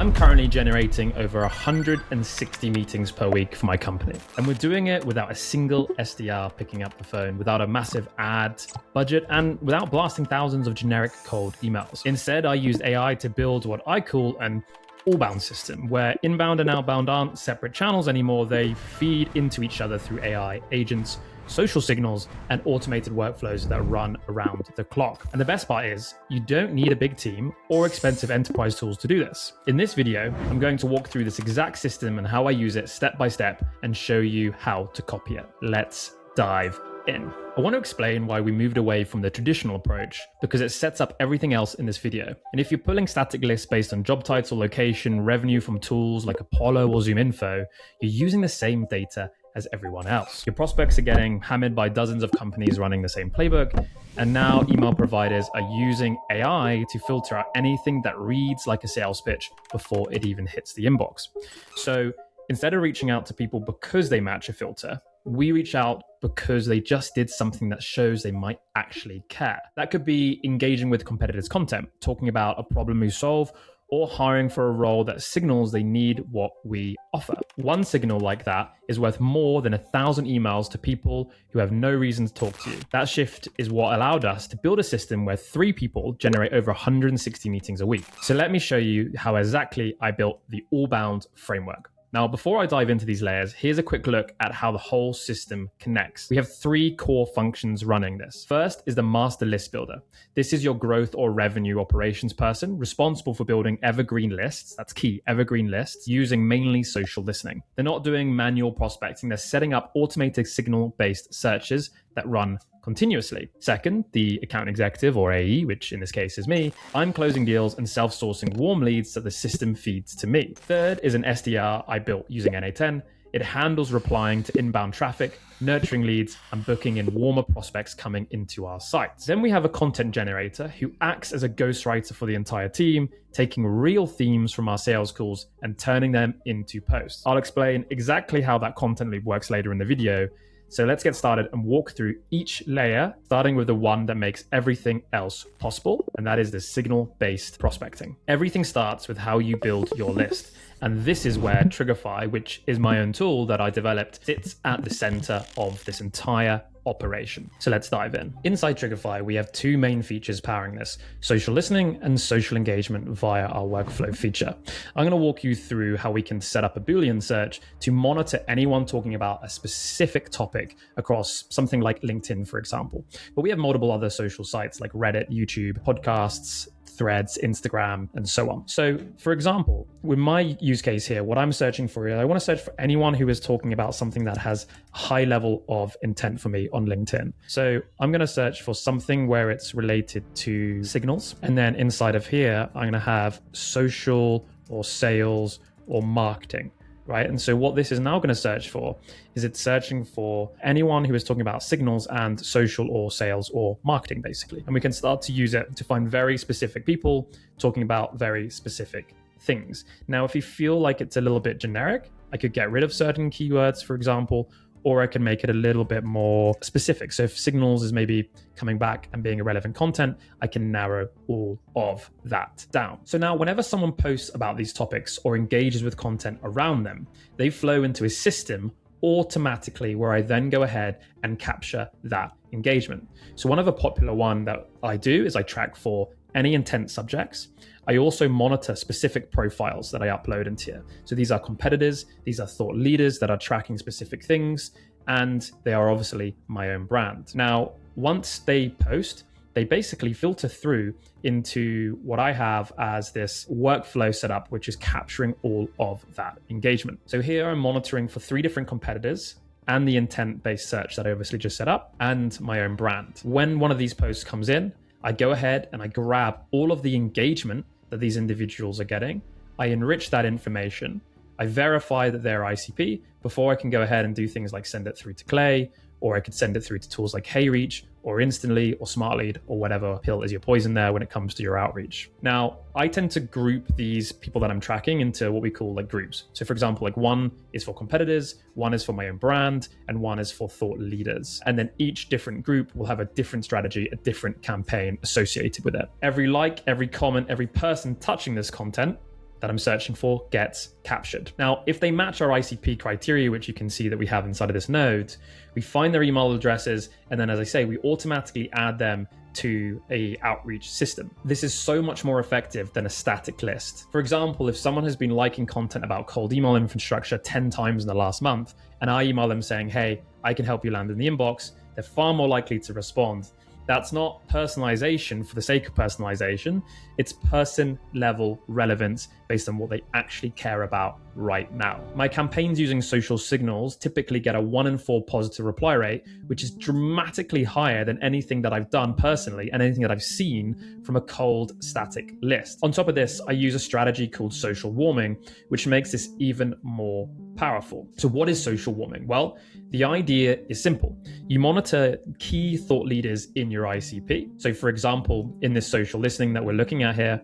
I'm currently generating over 160 meetings per week for my company. And we're doing it without a single SDR picking up the phone, without a massive ad budget, and without blasting thousands of generic cold emails. Instead, I used AI to build what I call an allbound system, where inbound and outbound aren't separate channels anymore. They feed into each other through AI agents, social signals, and automated workflows that run around the clock. And the best part is, you don't need a big team or expensive enterprise tools to do this. In this video, I'm going to walk through this exact system and how I use it step by step and show you how to copy it. Let's dive in. I want to explain why we moved away from the traditional approach, because it sets up everything else in this video. And if you're pulling static lists based on job title, location, revenue from tools like Apollo or Zoom Info, you're using the same data as everyone else. Your prospects are getting hammered by dozens of companies running the same playbook, and now email providers are using AI to filter out anything that reads like a sales pitch before it even hits the inbox. So instead of reaching out to people because they match a filter, we reach out because they just did something that shows they might actually care. That could be engaging with competitors' content, talking about a problem we solve, or hiring for a role that signals they need what we offer. One signal like that is worth more than 1,000 emails to people who have no reason to talk to you. That shift is what allowed us to build a system where 3 people generate over 160 meetings a week. So let me show you how exactly I built the allbound framework. Now, before I dive into these layers, here's a quick look at how the whole system connects. We have 3 core functions running this. First is the master list builder. This is your growth or revenue operations person responsible for building evergreen lists. That's key, evergreen lists, using mainly social listening. They're not doing manual prospecting. They're setting up automated signal-based searches that run continuously. Second, the account executive or AE, which in this case is me, I'm closing deals and self-sourcing warm leads that the system feeds to me. Third is an SDR I built using NA10. It handles replying to inbound traffic, nurturing leads, and booking in warmer prospects coming into our sites. Then we have a content generator who acts as a ghostwriter for the entire team, taking real themes from our sales calls and turning them into posts. I'll explain exactly how that content loop works later in the video. So let's get started and walk through each layer, starting with the one that makes everything else possible, and that is the signal-based prospecting. Everything starts with how you build your list. And this is where Trigify, which is my own tool that I developed, sits at the center of this entire operation. So let's dive in. Inside Trigify, we have 2 main features powering this: social listening and social engagement via our workflow feature. I'm going to walk you through how we can set up a Boolean search to monitor anyone talking about a specific topic across something like LinkedIn, for example. But we have multiple other social sites like Reddit, YouTube, podcasts, Threads, Instagram, and so on. So for example, with my use case here, what I'm searching for here, I want to search for anyone who is talking about something that has a high level of intent for me on LinkedIn. So I'm going to search for something where it's related to signals. And then inside of here, I'm going to have social or sales or marketing. Right. And so what this is now going to search for is it's searching for anyone who is talking about signals and social or sales or marketing, basically. And we can start to use it to find very specific people talking about very specific things. Now, if you feel like it's a little bit generic, I could get rid of certain keywords, for example, or I can make it a little bit more specific. So if signals is maybe coming back and being irrelevant content, I can narrow all of that down. So now whenever someone posts about these topics or engages with content around them, they flow into a system automatically where I then go ahead and capture that engagement. So one of the popular one that I do is I track for any intent subjects. I also monitor specific profiles that I upload into here. So these are competitors, these are thought leaders that are tracking specific things, and they are obviously my own brand. Now, once they post, they basically filter through into what I have as this workflow setup, which is capturing all of that engagement. So here I'm monitoring for 3 different competitors and the intent-based search that I obviously just set up and my own brand. When one of these posts comes in, I go ahead and I grab all of the engagement that these individuals are getting. I enrich that information. I verify that they're ICP before I can go ahead and do things like send it through to Clay, or I could send it through to tools like HeyReach or Instantly or SmartLead or whatever pill is your poison there when it comes to your outreach. Now, I tend to group these people that I'm tracking into what we call like groups. So for example, like one is for competitors, one is for my own brand, and one is for thought leaders. And then each different group will have a different strategy, a different campaign associated with it. Every like, every comment, every person touching this content that I'm searching for gets captured. Now, if they match our ICP criteria, which you can see that we have inside of this node, we find their email addresses, and then as I say, we automatically add them to a outreach system. This is so much more effective than a static list. For example, if someone has been liking content about cold email infrastructure 10 times in the last month, and I email them saying, hey, I can help you land in the inbox, they're far more likely to respond. That's not personalization for the sake of personalization. It's person level relevance based on what they actually care about right now. My campaigns using social signals typically get a 1 in 4 positive reply rate, which is dramatically higher than anything that I've done personally and anything that I've seen from a cold static list. On top of this, I use a strategy called social warming, which makes this even more powerful. So what is social warming? Well, the idea is simple. You monitor key thought leaders in your ICP. So for example, in this social listening that we're looking at here,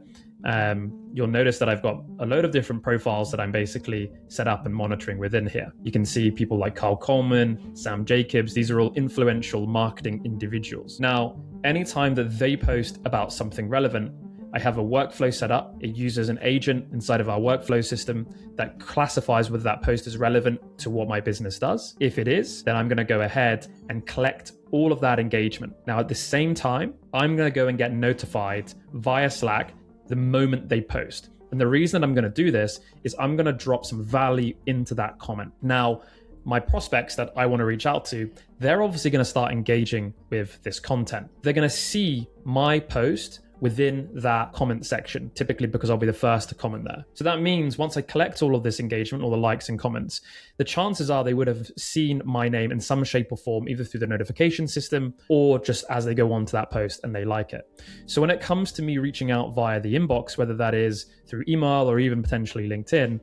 you'll notice that I've got a load of different profiles that I'm basically set up and monitoring within here. You can see people like Carl Coleman, Sam Jacobs. These are all influential marketing individuals. Now, anytime that they post about something relevant, I have a workflow set up. It uses an agent inside of our workflow system that classifies whether that post is relevant to what my business does. If it is, then I'm going to go ahead and collect all of that engagement. Now, at the same time, I'm going to go and get notified via Slack the moment they post. And the reason I'm going to do this is I'm going to drop some value into that comment. Now, my prospects that I want to reach out to, they're obviously going to start engaging with this content. They're going to see my post within that comment section, typically because I'll be the first to comment there. So that means once I collect all of this engagement, all the likes and comments, the chances are they would have seen my name in some shape or form, either through the notification system or just as they go on to that post and they like it. So when it comes to me reaching out via the inbox, whether that is through email or even potentially LinkedIn,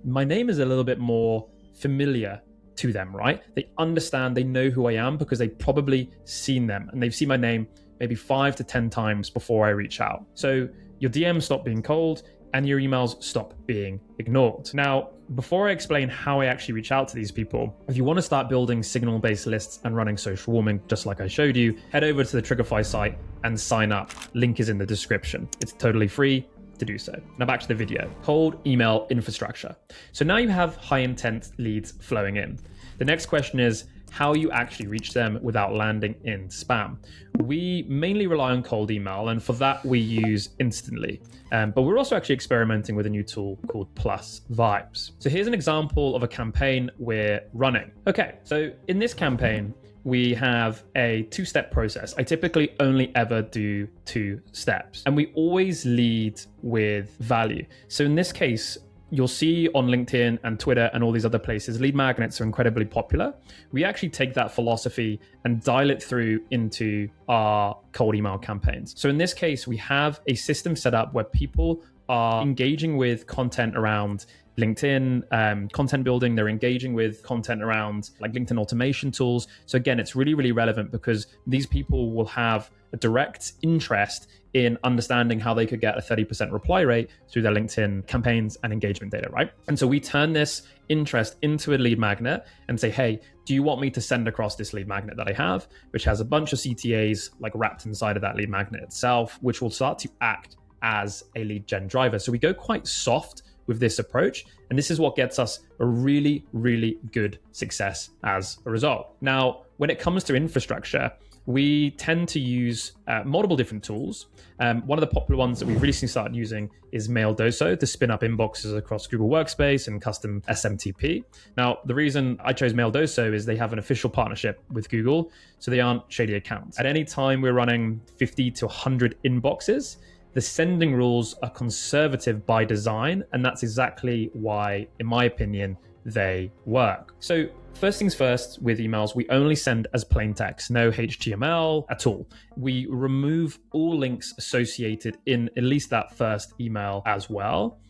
my name is a little bit more familiar to them, right? They understand, they know who I am because they've probably seen them and they've seen my name maybe 5 to 10 times before I reach out. So your DMs stop being cold and your emails stop being ignored. Now, before I explain how I actually reach out to these people, if you want to start building signal-based lists and running social warming, just like I showed you, head over to the Trigify site and sign up. Link is in the description. It's totally free to do so. Now back to the video. Cold email infrastructure. So now you have high intent leads flowing in. The next question is how you actually reach them without landing in spam. We mainly rely on cold email, and for that we use Instantly. But we're also actually experimenting with a new tool called Plus Vibes. So here's an example of a campaign we're running. Okay, so in this campaign, we have a 2-step process. I typically only ever do 2 steps, and we always lead with value. So in this case, you'll see on LinkedIn and Twitter and all these other places, lead magnets are incredibly popular. We actually take that philosophy and dial it through into our cold email campaigns. So in this case, we have a system set up where people are engaging with content around LinkedIn, content building. They're engaging with content around like LinkedIn automation tools. So again, it's really, really relevant because these people will have a direct interest in understanding how they could get a 30% reply rate through their LinkedIn campaigns and engagement data, right? And so we turn this interest into a lead magnet and say, hey, do you want me to send across this lead magnet that I have, which has a bunch of CTAs like wrapped inside of that lead magnet itself, which will start to act as a lead gen driver. So we go quite soft with this approach. And this is what gets us a really, really good success as a result. Now, when it comes to infrastructure, we tend to use multiple different tools. One of the popular ones that we've recently started using is Maildoso to spin up inboxes across Google Workspace and custom SMTP. Now, the reason I chose Maildoso is they have an official partnership with Google, so they aren't shady accounts. At any time, we're running 50 to 100 inboxes. The sending rules are conservative by design, and that's exactly why, in my opinion, they work. So first things first, with emails, we only send as plain text, no HTML at all. We remove all links associated in at least that first email as well.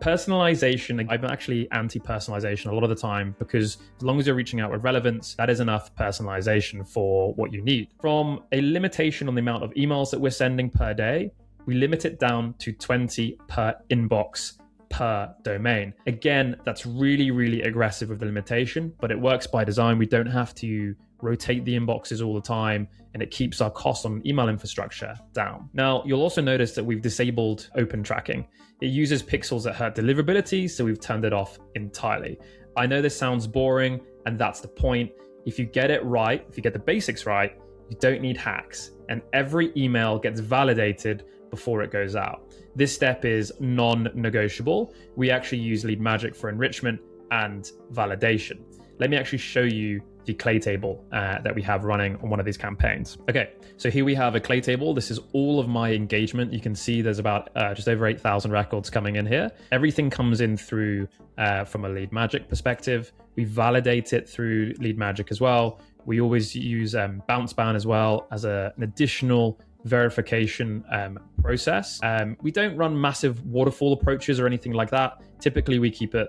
Personalization, I'm actually anti-personalization a lot of the time because as long as you're reaching out with relevance, that is enough personalization for what you need. From a limitation on the amount of emails that we're sending per day, we limit it down to 20 per inbox per domain. Again, that's really, really aggressive with the limitation, but it works by design. We don't have to rotate the inboxes all the time, and it keeps our cost on email infrastructure down. Now, you'll also notice that we've disabled open tracking. It uses pixels that hurt deliverability, so we've turned it off entirely. I know this sounds boring, and that's the point. If you get it right, if you get the basics right, you don't need hacks, and every email gets validated before it goes out. This step is non-negotiable. We actually use Lead Magic for enrichment and validation. Let me actually show you the clay table that we have running on one of these campaigns. Okay, so here we have a clay table. This is all of my engagement. You can see there's about just over 8,000 records coming in here. Everything comes in through from a Lead Magic perspective. We validate it through Lead Magic as well. We always use bounce bound as well as an additional verification process. We don't run massive waterfall approaches or anything like that. Typically, we keep it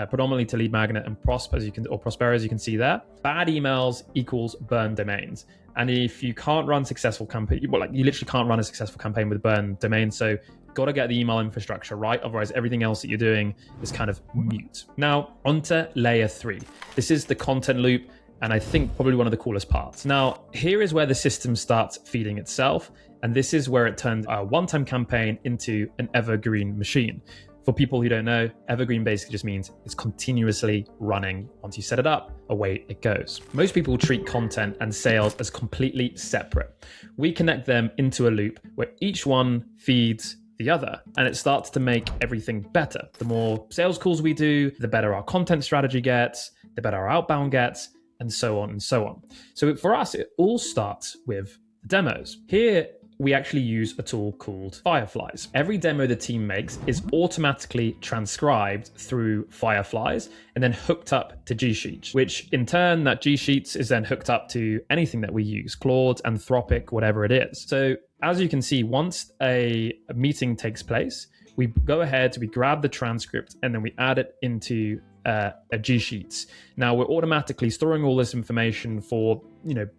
predominantly to Lead Magnet and Prosper, as you can see there. Bad emails equals burned domains. And if you can't run successful campaign, well, like you literally can't run a successful campaign with burned domains. So got to get the email infrastructure right. Otherwise, everything else that you're doing is kind of mute. Now, onto layer 3. This is the content loop, and I think probably one of the coolest parts. Now, here is where the system starts feeding itself. And this is where it turns a one-time campaign into an evergreen machine. For people who don't know, evergreen basically just means it's continuously running. Once you set it up, away it goes. Most people treat content and sales as completely separate. We connect them into a loop where each one feeds the other, and it starts to make everything better. The more sales calls we do, the better our content strategy gets, the better our outbound gets, and so on and so on. So for us, it all starts with the demos. Here, we actually use a tool called Fireflies. Every demo the team makes is automatically transcribed through Fireflies and then hooked up to G Sheets, which in turn, that G Sheets is then hooked up to anything that we use, Claude, Anthropic, whatever it is. So as you can see, once a meeting takes place, we go ahead, we grab the transcript, and then we add it into a G Sheets. Now we're automatically storing all this information for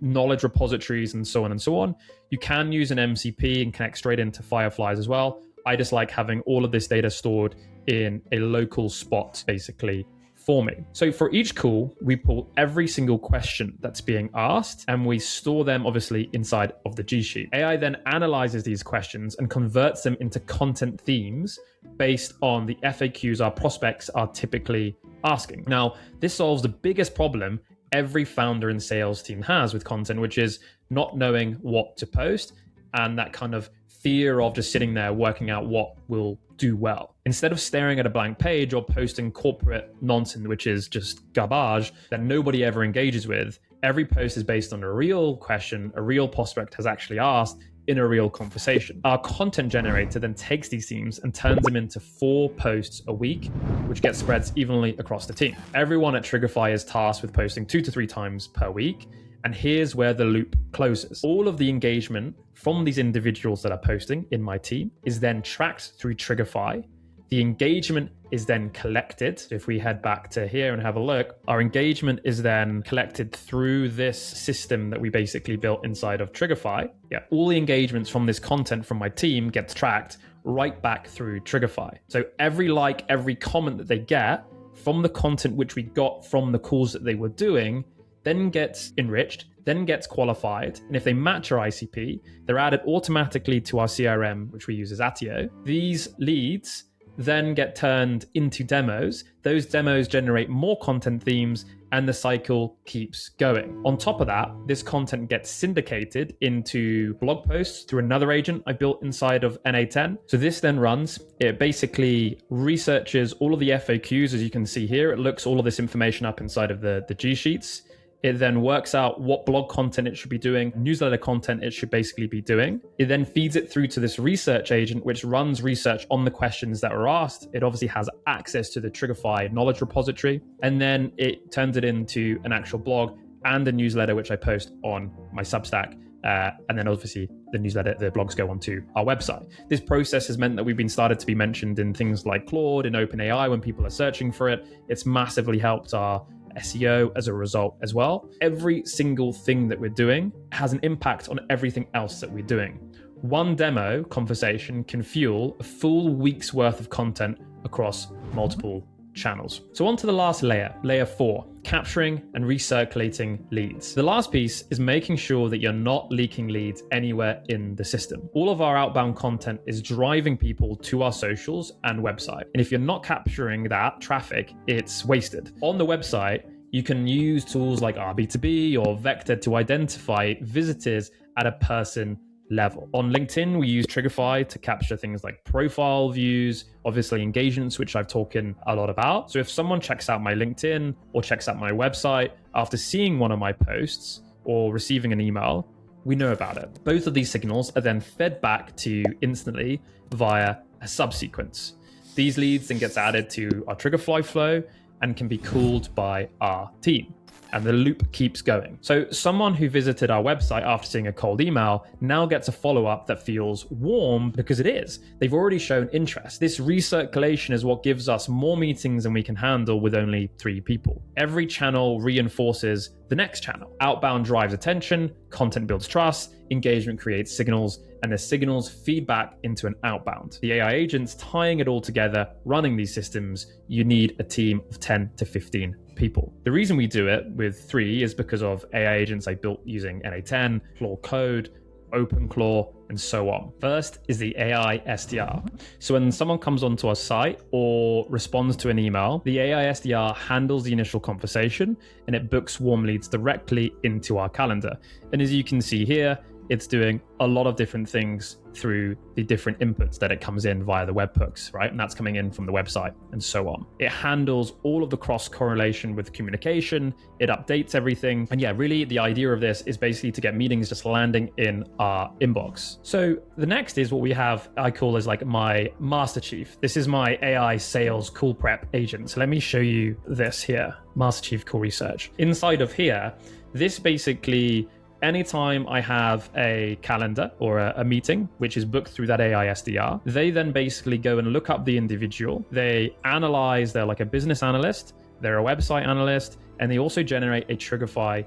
knowledge repositories and so on and so on. You can use an MCP and connect straight into Fireflies as well. I just like having all of this data stored in a local spot, basically, for me. So for each call, we pull every single question that's being asked, and we store them obviously inside of the G Sheet. AI then analyzes these questions and converts them into content themes based on the FAQs our prospects are typically asking. Now, this solves the biggest problem every founder and sales team has with content, which is not knowing what to post and that kind of fear of just sitting there working out what will do well. Instead of staring at a blank page or posting corporate nonsense, which is just garbage that nobody ever engages with, every post is based on a real question a real prospect has actually asked in a real conversation. Our content generator then takes these themes and turns them into 4 posts a week, which gets spread evenly across the team. Everyone at Trigify is tasked with posting 2 to 3 times per week. And here's where the loop closes. All of the engagement from these individuals that are posting in my team is then tracked through Trigify. The engagement is then collected. So if we head back to here and have a look, our engagement is then collected through this system that we basically built inside of Trigify. Yeah, all the engagements from this content from my team gets tracked right back through Trigify. So every like, every comment that they get from the content which we got from the calls that they were doing then gets enriched, then gets qualified. And if they match our ICP, they're added automatically to our CRM, which we use as Attio. These leads then get turned into demos. Those demos generate more content themes, and the cycle keeps going. On top of that, this content gets syndicated into blog posts through another agent I built inside of NA10. So this then runs, it basically researches all of the FAQs, as you can see here. It looks all of this information up inside of the G Sheets. It then works out what blog content it should be doing, newsletter content it should basically be doing. It then feeds it through to this research agent, which runs research on the questions that were asked. It obviously has access to the Trigify knowledge repository, and then it turns it into an actual blog and a newsletter, which I post on my Substack. And then obviously the newsletter, the blogs go onto our website. This process has meant that we've been started to be mentioned in things like Claude and OpenAI when people are searching for it. It's massively helped our SEO as a result as well. Every single thing that we're doing has an impact on everything else that we're doing. One demo conversation can fuel a full week's worth of content across multiple channels. So on to the last layer, layer 4, capturing and recirculating leads. The last piece is making sure that you're not leaking leads anywhere in the system. All of our outbound content is driving people to our socials and website. And if you're not capturing that traffic, it's wasted. On the website, you can use tools like RB2B or Vector to identify visitors at a person level. On LinkedIn, we use Trigify to capture things like profile views, obviously engagements, which I've talked a lot about. So if someone checks out my LinkedIn or checks out my website after seeing one of my posts or receiving an email, we know about it. Both of these signals are then fed back to Instantly via a subsequence. These leads then gets added to our Trigify flow and can be called by our team. And the loop keeps going. So someone who visited our website after seeing a cold email now gets a follow-up that feels warm because it is. They've already shown interest. This recirculation is what gives us more meetings than we can handle with only 3 people. Every channel reinforces the next channel. Outbound drives attention, content builds trust, engagement creates signals, and the signals feed back into an outbound. The AI agents tying it all together, running these systems, you need a team of 10 to 15 people. The reason we do it with 3 is because of AI agents I built using NA10, Claude Code, OpenClaw, and so on. First is the AI SDR. So when someone comes onto our site or responds to an email, the AI SDR handles the initial conversation and it books warm leads directly into our calendar. And as you can see here, it's doing a lot of different things through the different inputs that it comes in via the webhooks, right? And that's coming in from the website and so on. It handles all of the cross correlation with communication. It updates everything. And yeah, really the idea of this is basically to get meetings just landing in our inbox. So the next is what we have, I call as like my Master Chief. This is my AI sales call prep agent. So let me show you this here, Master Chief Call Research. Inside of here, this basically anytime I have a calendar or a meeting, which is booked through that AI SDR, they then basically go and look up the individual. They analyze, they're like a business analyst, they're a website analyst, and they also generate a Trigify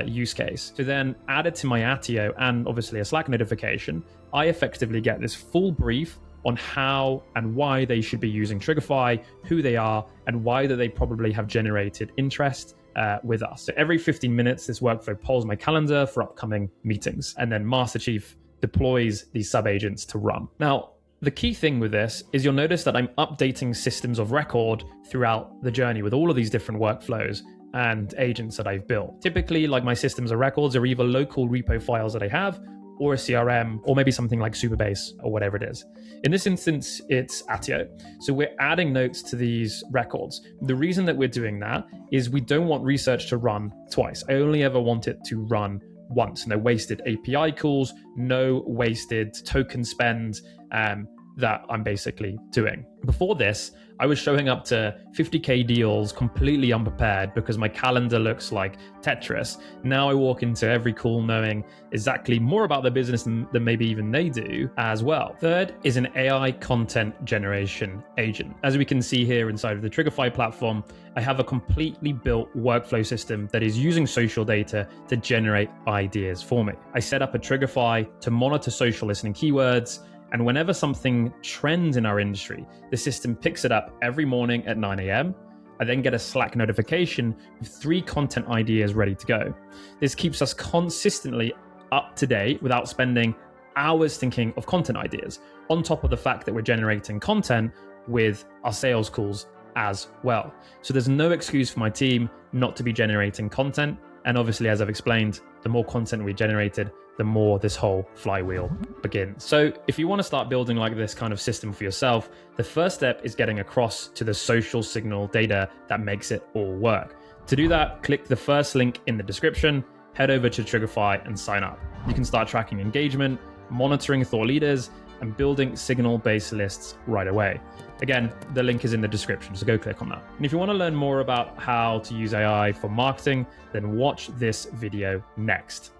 use case. So then added to my Attio and obviously a Slack notification, I effectively get this full brief on how and why they should be using Trigify, who they are, and why that they probably have generated interest with us. So every 15 minutes, this workflow polls my calendar for upcoming meetings, and then Master Chief deploys these sub-agents to run. Now, the key thing with this is you'll notice that I'm updating systems of record throughout the journey with all of these different workflows and agents that I've built. Typically, like my systems of records are either local repo files that I have, or a CRM, or maybe something like Supabase or whatever it is. In this instance, it's Attio. So we're adding notes to these records. The reason that we're doing that is we don't want research to run twice. I only ever want it to run once. No wasted API calls, no wasted token spend that I'm basically doing. Before this, I was showing up to 50K deals completely unprepared because my calendar looks like Tetris. Now I walk into every call knowing exactly more about the business than maybe even they do as well. Third is an AI content generation agent. As we can see here inside of the Trigify platform, I have a completely built workflow system that is using social data to generate ideas for me. I set up a Trigify to monitor social listening keywords, and whenever something trends in our industry, the system picks it up every morning at 9 a.m. I then get a Slack notification with 3 content ideas ready to go. This keeps us consistently up to date without spending hours thinking of content ideas, on top of the fact that we're generating content with our sales calls as well. So there's no excuse for my team not to be generating content. And obviously, as I've explained, the more content we generated, the more this whole flywheel begins. So if you want to start building like this kind of system for yourself, the first step is getting across to the social signal data that makes it all work. To do that, click the first link in the description, head over to Trigify and sign up. You can start tracking engagement, monitoring thought leaders, and building signal-based lists right away. Again, the link is in the description, so go click on that. And if you want to learn more about how to use AI for marketing, then watch this video next.